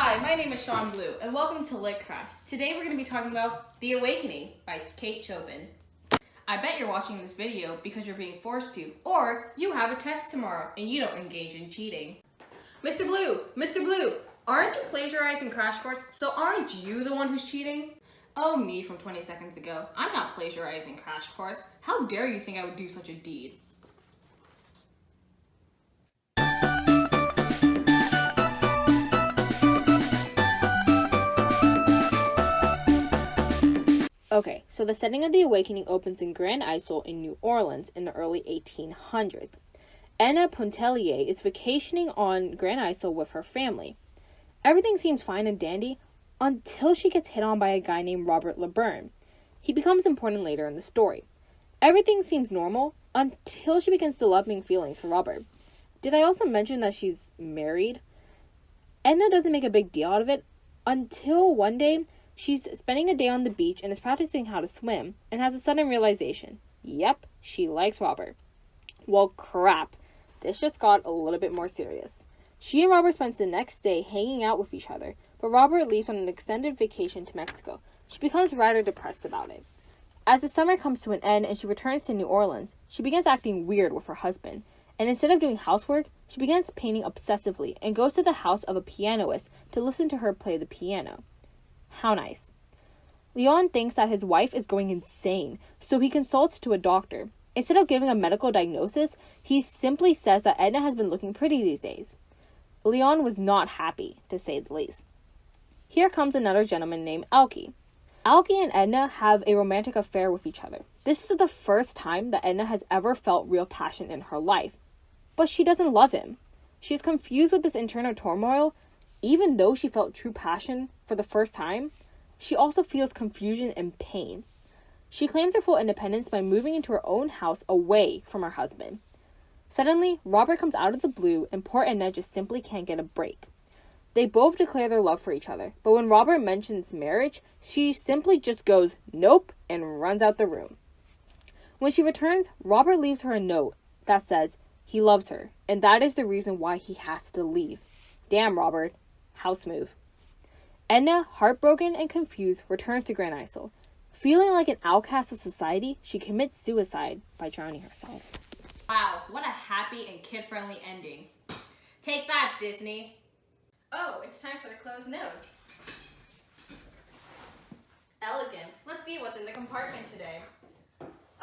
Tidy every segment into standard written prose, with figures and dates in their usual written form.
Hi, my name is Sean Blue, and welcome to Lit Crash. Today we're going to be talking about The Awakening by Kate Chopin. I bet you're watching this video because you're being forced to, or you have a test tomorrow and you don't engage in cheating. Mr. Blue, aren't you plagiarizing Crash Course, so aren't you the one who's cheating? Oh, me from 20 seconds ago. I'm not plagiarizing Crash Course. How dare you think I would do such a deed? Okay, so the setting of The Awakening opens in Grand Isle in New Orleans in the early 1800s. Edna Pontellier is vacationing on Grand Isle with her family. Everything seems fine and dandy until she gets hit on by a guy named Robert LeBurn. He becomes important later in the story. Everything seems normal until she begins developing feelings for Robert. Did I also mention that she's married? Edna doesn't make a big deal out of it until one day she's spending a day on the beach and is practicing how to swim and has a sudden realization. Yep, she likes Robert. Well, crap. This just got a little bit more serious. She and Robert spends the next day hanging out with each other, but Robert leaves on an extended vacation to Mexico. She becomes rather depressed about it. As the summer comes to an end and she returns to New Orleans, she begins acting weird with her husband, and instead of doing housework, she begins painting obsessively and goes to the house of a pianist to listen to her play the piano. How nice. Leon thinks that his wife is going insane, so he consults to a doctor. Instead of giving a medical diagnosis, he simply says that Edna has been looking pretty these days. Leon was not happy, to say the least. Here comes another gentleman named Alki. Alki and Edna have a romantic affair with each other. This is the first time that Edna has ever felt real passion in her life. But she doesn't love him. She is confused with this internal turmoil. Even though she felt true passion for the first time, she also feels confusion and pain. She claims her full independence by moving into her own house away from her husband. Suddenly, Robert comes out of the blue and poor Edna just simply can't get a break. They both declare their love for each other, but when Robert mentions marriage, she simply just goes, nope, and runs out the room. When she returns, Robert leaves her a note that says he loves her, and that is the reason why he has to leave. Damn, Robert. House move. Edna, heartbroken and confused, returns to Grand Isle. Feeling like an outcast of society, she commits suicide by drowning herself. Wow, what a happy and kid-friendly ending. Take that, Disney. Oh, it's time for the closed note. Elegant. Let's see what's in the compartment today.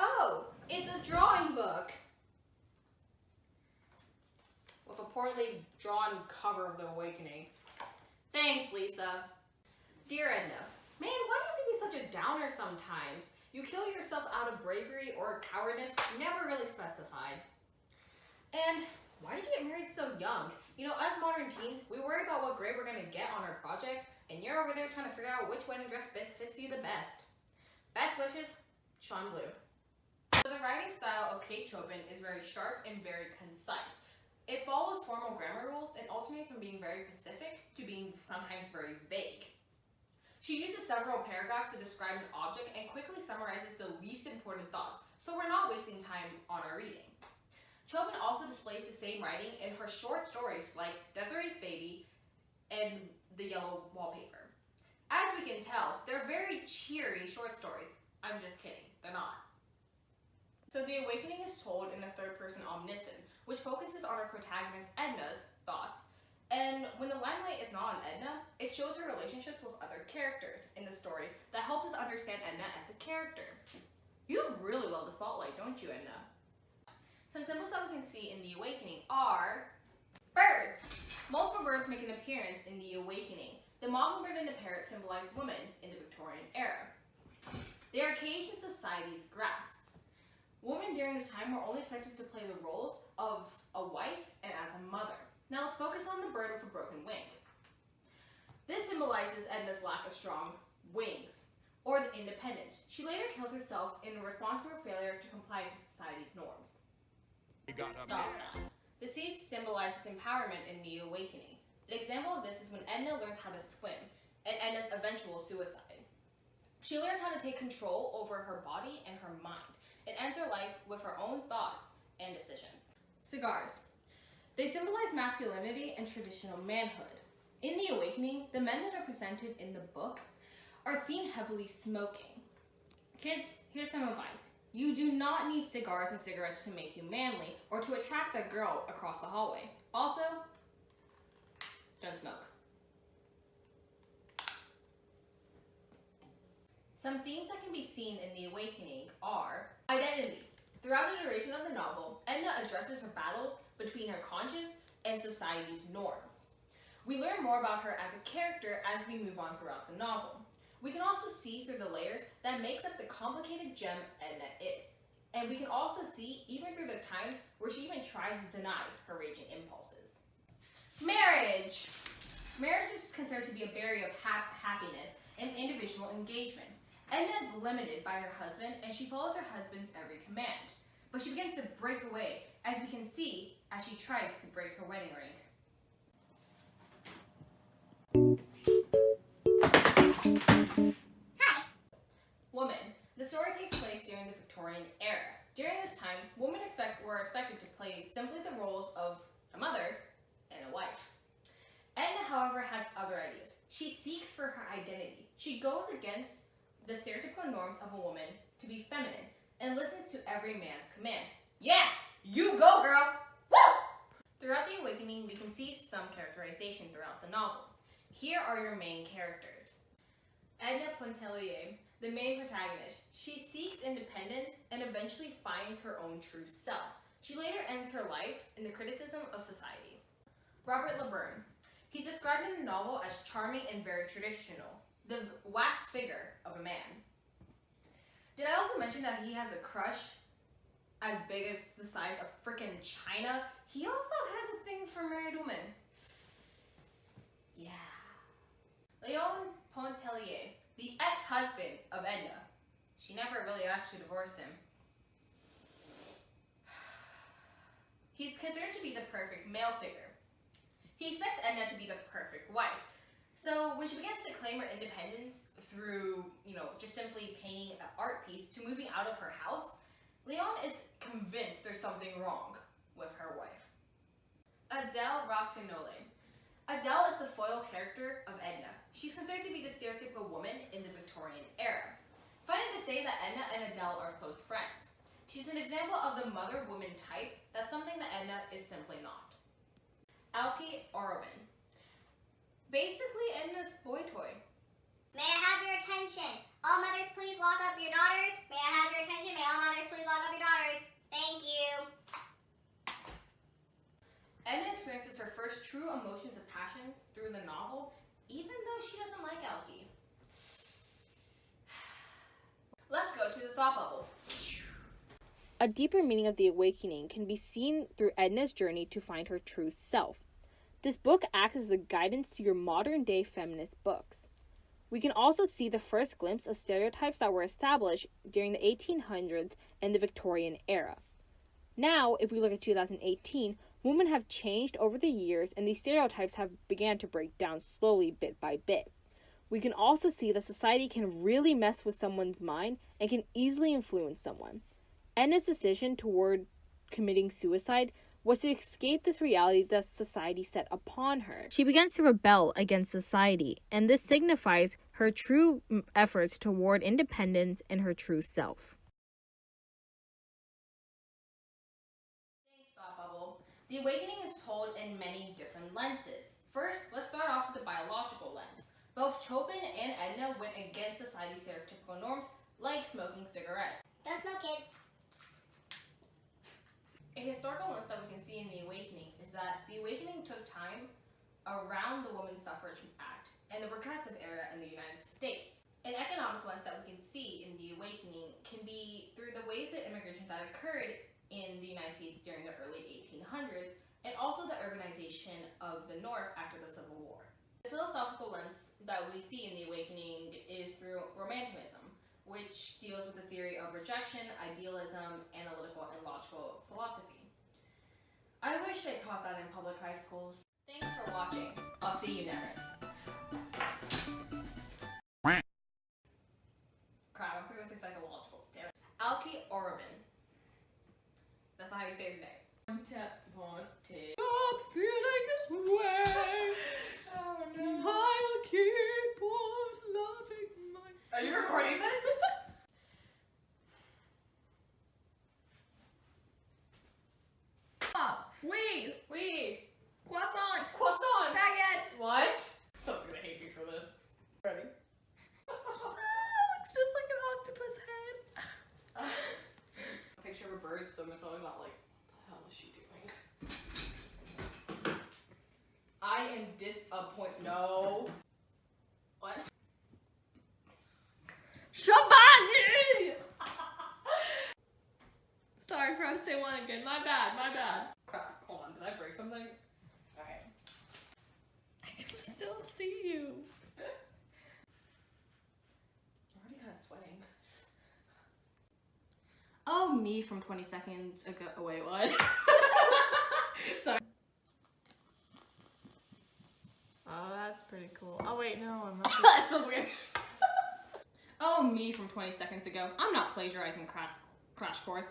Oh, it's a drawing book. With a poorly drawn cover of The Awakening. Thanks, Lisa. Dear Edna, man, why do you have to be such a downer sometimes? You kill yourself out of bravery or cowardice, never really specified. And why did you get married so young? You know, us modern teens, we worry about what grade we're going to get on our projects, and you're over there trying to figure out which wedding dress fits you the best. Best wishes, Sean Blue. So the writing style of Kate Chopin is very sharp and very concise. It follows formal grammar rules and alternates from being very specific to being sometimes very vague. She uses several paragraphs to describe an object and quickly summarizes the least important thoughts, so we're not wasting time on our reading. Chopin also displays the same writing in her short stories like Desiree's Baby and The Yellow Wallpaper. As we can tell, they're very cheery short stories. I'm just kidding, they're not. So The Awakening is told in the third-person omniscient, which focuses on our protagonist Edna's thoughts. And when the limelight is not on Edna, it shows her relationships with other characters in the story that helps us understand Edna as a character. You really love the spotlight, don't you, Edna? Some symbols that we can see in The Awakening are birds. Multiple birds make an appearance in The Awakening. The mockingbird and the parrot symbolize women in the Victorian era. They are caged in society's grasp. Women during this time were only expected to play the roles of a wife and as a mother. Now let's focus on the bird with a broken wing. This symbolizes Edna's lack of strong wings, or the independence. She later kills herself in response to her failure to comply to society's norms. Stop that. The sea symbolizes empowerment in The Awakening. An example of this is when Edna learns how to swim, and Edna's eventual suicide. She learns how to take control over her body and her mind, and ends her life with her own thoughts and decisions. Cigars. They symbolize masculinity and traditional manhood. In The Awakening, the men that are presented in the book are seen heavily smoking. Kids, here's some advice. You do not need cigars and cigarettes to make you manly or to attract that girl across the hallway. Also, don't smoke. Some themes that can be seen in The Awakening are identity. Throughout the duration of the novel, Edna addresses her battles between her conscience and society's norms. We learn more about her as a character as we move on throughout the novel. We can also see through the layers that makes up the complicated gem Edna is. And we can also see even through the times where she even tries to deny her raging impulses. Marriage! Marriage is considered to be a barrier of happiness and individual engagement. Edna is limited by her husband, and she follows her husband's every command. But she begins to break away, as we can see as she tries to break her wedding ring. Hi. Woman. The story takes place during the Victorian era. During this time, women were expected to play simply the roles of a mother and a wife. Edna, however, has other ideas. She seeks for her identity. She goes against the stereotypical norms of a woman to be feminine and listens to every man's command. Yes! You go, girl! Woo! Throughout The Awakening, we can see some characterization throughout the novel. Here are your main characters. Edna Pontellier, the main protagonist. She seeks independence and eventually finds her own true self. She later ends her life in the criticism of society. Robert LeBurn. He's described in the novel as charming and very traditional, the wax figure of a man. Did I also mention that he has a crush as big as the size of frickin' China? He also has a thing for married women. Yeah. Léon Pontellier, the ex-husband of Edna. She never really actually divorced him. He's considered to be the perfect male figure. He expects Edna to be the perfect wife. So when she begins to claim her independence through, just simply painting an art piece to moving out of her house, Léon is convinced there's something wrong with her wife. Adèle Ratignolle. Adèle is the foil character of Edna. She's considered to be the stereotypical woman in the Victorian era. Funny to say that Edna and Adèle are close friends. She's an example of the mother-woman type that's something that Edna is simply not. Alki Orovin. Basically Edna's boy toy. May I have your attention? All mothers, please lock up your daughters. May I have your attention? May all mothers, please lock up your daughters. Thank you. Edna experiences her first true emotions of passion through the novel, even though she doesn't like Alki. Let's go to the thought bubble. A deeper meaning of The Awakening can be seen through Edna's journey to find her true self. This book acts as a guidance to your modern-day feminist books. We can also see the first glimpse of stereotypes that were established during the 1800s and the Victorian era. Now, if we look at 2018, women have changed over the years and these stereotypes have began to break down slowly bit by bit. We can also see that society can really mess with someone's mind and can easily influence someone. Edna's decision toward committing suicide was to escape this reality that society set upon her. She begins to rebel against society, and this signifies her true efforts toward independence and her true self. Thanks, Thought Bubble. The Awakening is told in many different lenses. First, let's start off with the biological lens. Both Chopin and Edna went against society's stereotypical norms, like smoking cigarettes. Don't smoke, kids. A historical lens that we can see in The Awakening is that The Awakening took time around the Women's Suffrage Act and the Progressive Era in the United States. An economic lens that we can see in The Awakening can be through the waves of immigration that occurred in the United States during the early 1800s and also the urbanization of the North after the Civil War. The philosophical lens that we see in The Awakening is through Romanticism, which deals with the theory of rejection, idealism, analytical, and logical philosophy. I wish they taught that in public high schools. Thanks for watching. I'll see you never. Crap, I was going to say psychological. Damn it. Alki Orovin. That's not how you say his name. Stop feeling this way. Oh no. second. My bad. Crap. Hold on. Did I break something? Okay. I can still see you. I'm already kind of sweating. Oh, me from 20 seconds ago. Oh, wait, what? Sorry. Oh, that's pretty cool. Oh wait, no, I'm not. That smells weird. Oh, me from 20 seconds ago. I'm not plagiarizing crash course.